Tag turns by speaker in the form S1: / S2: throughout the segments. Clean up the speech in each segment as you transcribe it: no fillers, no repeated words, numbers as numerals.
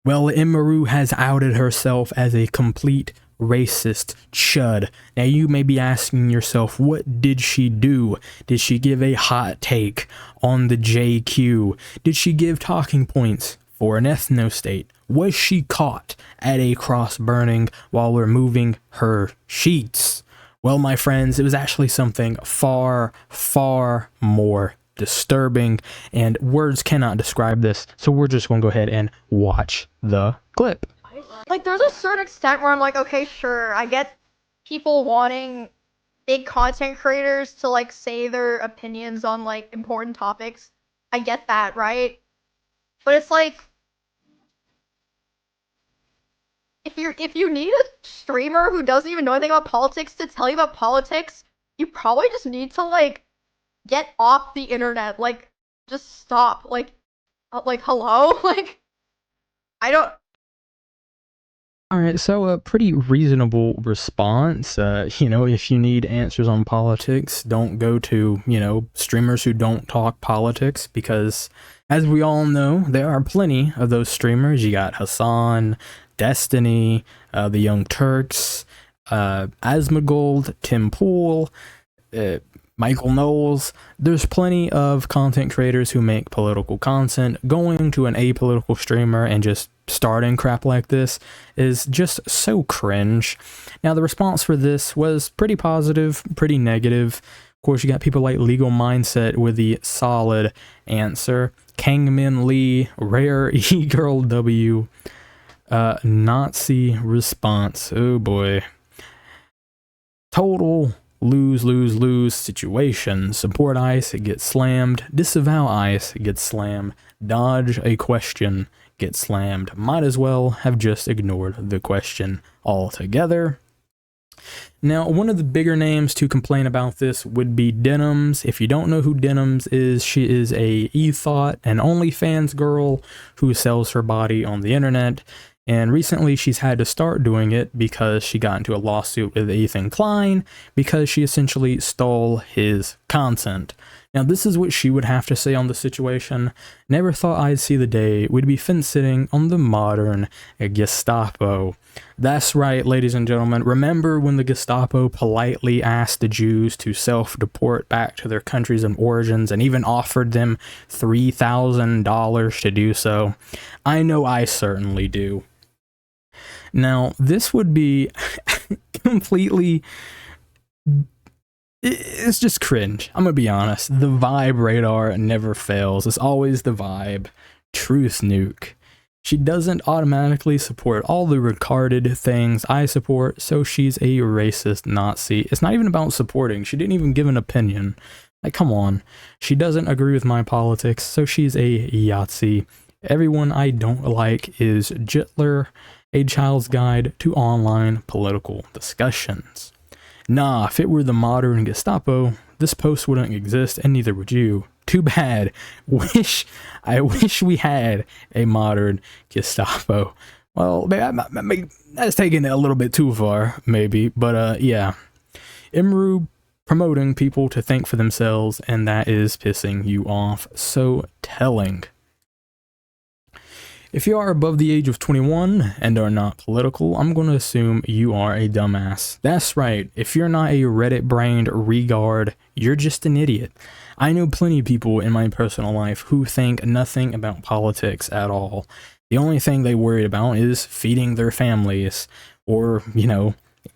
S1: Well, Emiru has outed herself as a complete racist chud. Now you may be asking yourself, what did she do? Did she give a hot take on the JQ? Did she give talking points for an ethnostate? Was she caught at a cross burning while removing her sheets? Well, my friends, it was actually something far, far more disturbing, and words cannot describe this, so we're just going to go ahead and watch the clip.
S2: Like, there's a certain extent where I'm like, okay, sure, I get people wanting big content creators to, like, say their opinions on, like, important topics. I get that, right? But it's like, if you need a streamer who doesn't even know anything about politics to tell you about politics, you probably just need to, like, get off the internet. Like, just stop. Like, hello? Like, I don't.
S1: Alright, so a pretty reasonable response. If you need answers on politics, don't go to, streamers who don't talk politics, because as we all know, there are plenty of those streamers. You got Hassan, Destiny, the Young Turks, Asmongold, Tim Pool, Michael Knowles. There's plenty of content creators who make political content. Going to an apolitical streamer and just starting crap like this is just so cringe. Now, the response for this was pretty positive, pretty negative. Of course, you got people like Legal Mindset with the solid answer. Kangmin Lee, Rare E-Girl W, Nazi response. Oh boy. Total lose situation. Support ICE, it gets slammed. Disavow ICE, it gets slammed. Dodge a question, get slammed. Might as well have just ignored the question altogether. Now, one of the bigger names to complain about this would be Denims. If you don't know who Denims is, she is a e-thought, an OnlyFans girl who sells her body on the internet. And recently she's had to start doing it because she got into a lawsuit with Ethan Klein because she essentially stole his content. Now, this is what she would have to say on the situation. Never thought I'd see the day we'd be fence-sitting on the modern Gestapo. That's right, ladies and gentlemen. Remember when the Gestapo politely asked the Jews to self-deport back to their countries of origins and even offered them $3,000 to do so? I know I certainly do. Now, this would be completely... It's just cringe. I'm gonna be honest. The vibe radar never fails. It's always the vibe. Truth nuke. She doesn't automatically support all the retarded things I support, so she's a racist Nazi. It's not even about supporting. She didn't even give an opinion. Like, come on. She doesn't agree with my politics, so she's a Yahtzee. Everyone I don't like is Jitler, a child's guide to online political discussions. Nah, if it were the modern Gestapo, this post wouldn't exist, and neither would you. Too bad. I wish we had a modern Gestapo. Well, that's taking it a little bit too far, maybe, but yeah. Emiru promoting people to think for themselves, and that is pissing you off. So telling. If you are above the age of 21 and are not political, I'm going to assume you are a dumbass. That's right, if you're not a Reddit-brained regard, you're just an idiot. I know plenty of people in my personal life who think nothing about politics at all. The only thing they worry about is feeding their families, or,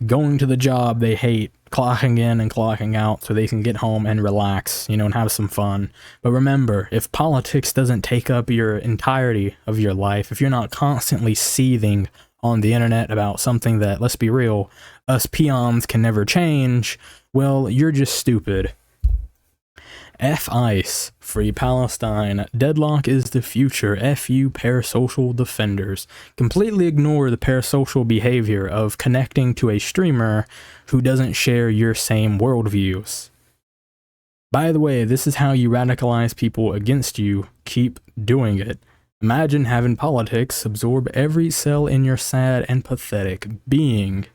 S1: going to the job they hate, clocking in and clocking out so they can get home and relax, and have some fun. But remember, if politics doesn't take up your entirety of your life, if you're not constantly seething on the internet about something that, let's be real, us peons can never change, well, you're just stupid. F ICE, Free Palestine, deadlock is the future, F you parasocial defenders. Completely ignore the parasocial behavior of connecting to a streamer who doesn't share your same worldviews. By the way, this is how you radicalize people against you. Keep doing it. Imagine having politics absorb every cell in your sad and pathetic being.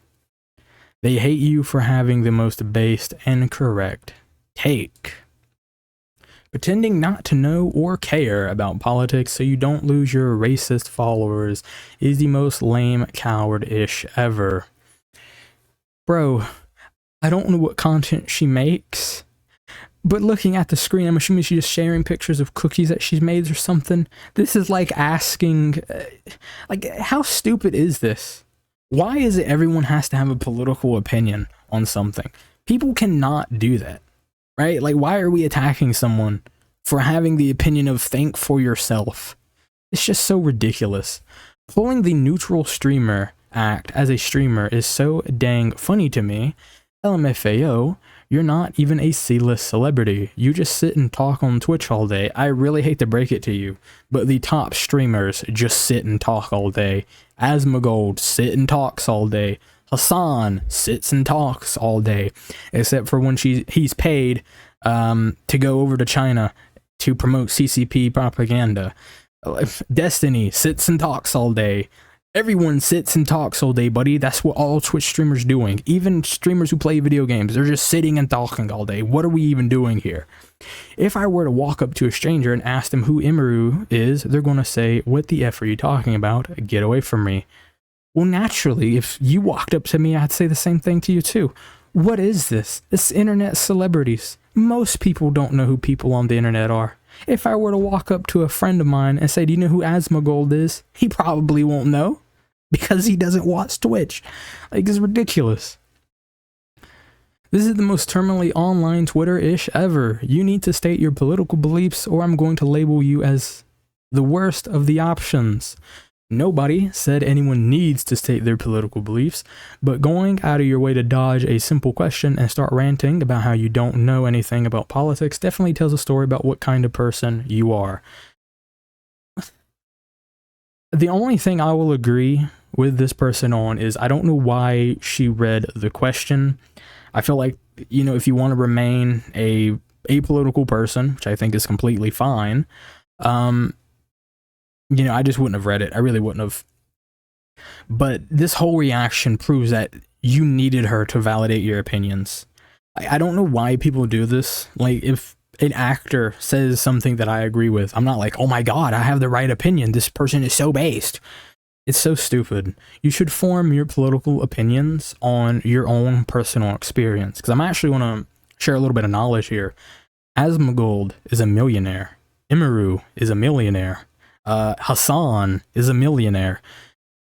S1: They hate you for having the most based and correct take. Pretending not to know or care about politics so you don't lose your racist followers is the most lame coward-ish ever. Bro, I don't know what content she makes, but looking at the screen, I'm assuming she's just sharing pictures of cookies that she's made or something. This is like asking, how stupid is this? Why is it everyone has to have a political opinion on something? People cannot do that, right? Like, why are we attacking someone for having the opinion of think for yourself? It's just so ridiculous. Pulling the neutral streamer act as a streamer is so dang funny to me. LMFAO, you're not even a C-list celebrity. You just sit and talk on Twitch all day. I really hate to break it to you, but the top streamers just sit and talk all day. Asmongold sit and talks all day. Hassan sits and talks all day, except for when he's paid to go over to China to promote CCP propaganda. Destiny sits and talks all day. Everyone sits and talks all day, buddy. That's what all Twitch streamers doing. Even streamers who play video games, they're just sitting and talking all day. What are we even doing here? If I were to walk up to a stranger and ask them who Emiru is, they're going to say, what the F are you talking about? Get away from me. Well, naturally, if you walked up to me, I'd say the same thing to you too. What is this? It's internet celebrities. Most people don't know who people on the internet are. If I were to walk up to a friend of mine and say, do you know who Asmongold is? He probably won't know because he doesn't watch Twitch. Like, it's ridiculous. This is the most terminally online Twitter-ish ever. You need to state your political beliefs or I'm going to label you as the worst of the options. Nobody said anyone needs to state their political beliefs, but going out of your way to dodge a simple question and start ranting about how you don't know anything about politics definitely tells a story about what kind of person you are. The only thing I will agree with this person on is I don't know why she read the question. I feel like, you know, if you want to remain a apolitical person, which I think is completely fine, you know, I just wouldn't have read it. I really wouldn't have. But this whole reaction proves that you needed her to validate your opinions. I don't know why people do this. Like, if an actor says something that I agree with, I'm not like, oh my god, I have the right opinion. This person is so based. It's so stupid. You should form your political opinions on your own personal experience. Because I'm actually going to share a little bit of knowledge here. Asmongold is a millionaire. Emiru is a millionaire. Hassan is a millionaire.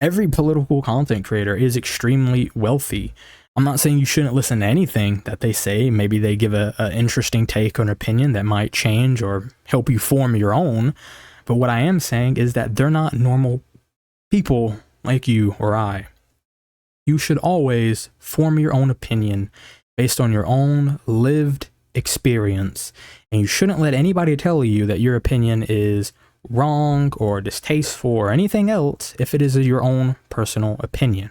S1: Every political content creator is extremely wealthy. I'm not saying you shouldn't listen to anything that they say. Maybe they give an interesting take or an opinion that might change or help you form your own. But what I am saying is that they're not normal people like you or I. You should always form your own opinion based on your own lived experience. And you shouldn't let anybody tell you that your opinion is wrong or distasteful or anything else if it is your own personal opinion.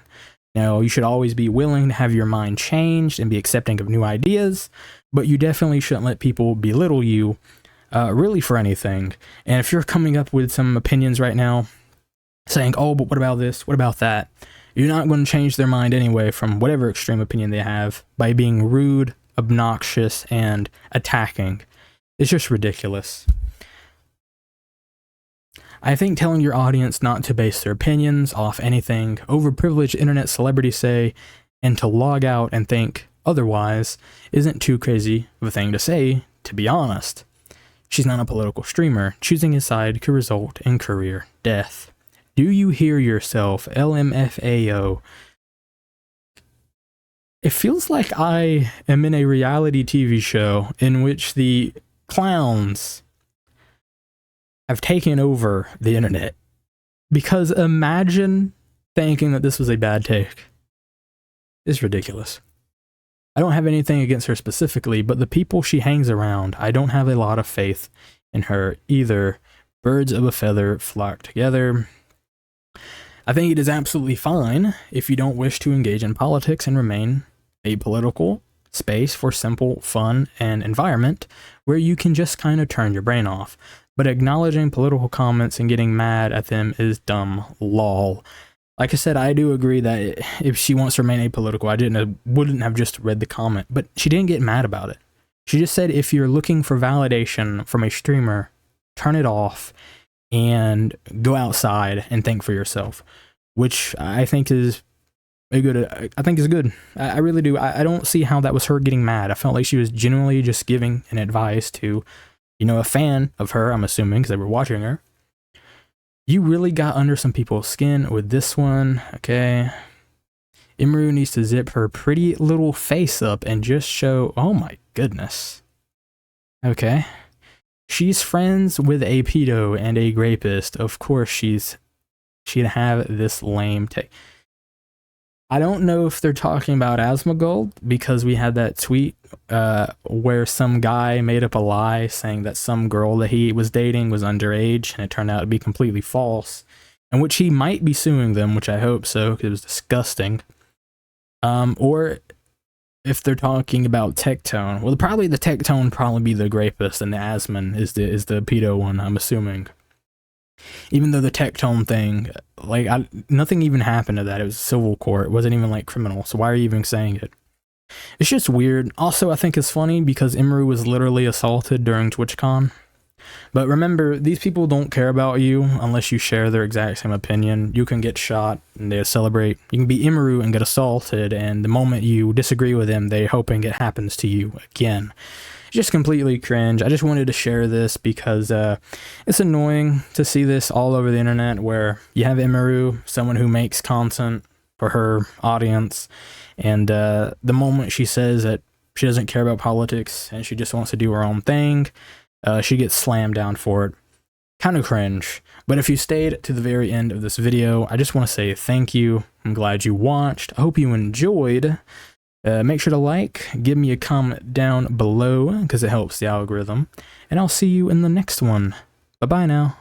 S1: Now, you should always be willing to have your mind changed and be accepting of new ideas, but you definitely shouldn't let people belittle you really for anything. And if you're coming up with some opinions right now saying, oh, but what about this? What about that? You're not going to change their mind anyway from whatever extreme opinion they have by being rude, obnoxious, and attacking. It's just ridiculous. I think telling your audience not to base their opinions off anything overprivileged internet celebrities say and to log out and think otherwise isn't too crazy of a thing to say, to be honest. She's not a political streamer. Choosing his side could result in career death. Do you hear yourself, LMFAO? It feels like I am in a reality TV show in which the clowns have taken over the internet. Because imagine thinking that this was a bad take. It's ridiculous. I don't have anything against her specifically, but the people she hangs around, I don't have a lot of faith in her either. Birds of a feather flock together. I think it is absolutely fine if you don't wish to engage in politics and remain apolitical. Space for simple fun and environment where you can just kind of turn your brain off. But acknowledging political comments and getting mad at them is dumb lol. Like I said, I do agree that if she wants to remain apolitical, wouldn't have just read the comment, but she didn't get mad about it. She just said if you're looking for validation from a streamer, turn it off and go outside and think for yourself, which I think is good. I really do. I don't see how that was her getting mad. I felt like she was genuinely just giving an advice to, a fan of her, I'm assuming, because they were watching her. You really got under some people's skin with this one, okay? Emiru needs to zip her pretty little face up and just show, oh my goodness. Okay. She's friends with a pedo and a rapist. Of course she'd have this lame take. I don't know if they're talking about Asmongold, because we had that tweet where some guy made up a lie saying that some girl that he was dating was underage, and it turned out to be completely false, in which he might be suing them, which I hope so, because it was disgusting. Or if they're talking about Tectone, well, probably the Tectone probably be the rapist, and the Asmon is the pedo one, I'm assuming. Even though the Tectone thing, like, nothing even happened to that. It was civil court. It wasn't even, like, criminal. So why are you even saying it? It's just weird. Also, I think it's funny because Emiru was literally assaulted during TwitchCon. But remember, these people don't care about you unless you share their exact same opinion. You can get shot and they celebrate. You can be Emiru and get assaulted, and the moment you disagree with them, they're hoping it happens to you again. Just completely cringe. I just wanted to share this because it's annoying to see this all over the internet, where you have Emiru, someone who makes content for her audience, and the moment she says that she doesn't care about politics and she just wants to do her own thing, she gets slammed down for it. Kind of cringe. But if you stayed to the very end of this video, I just want to say thank you. I'm glad you watched. I hope you enjoyed. Make sure to like, give me a comment down below, because it helps the algorithm, and I'll see you in the next one. Bye-bye now.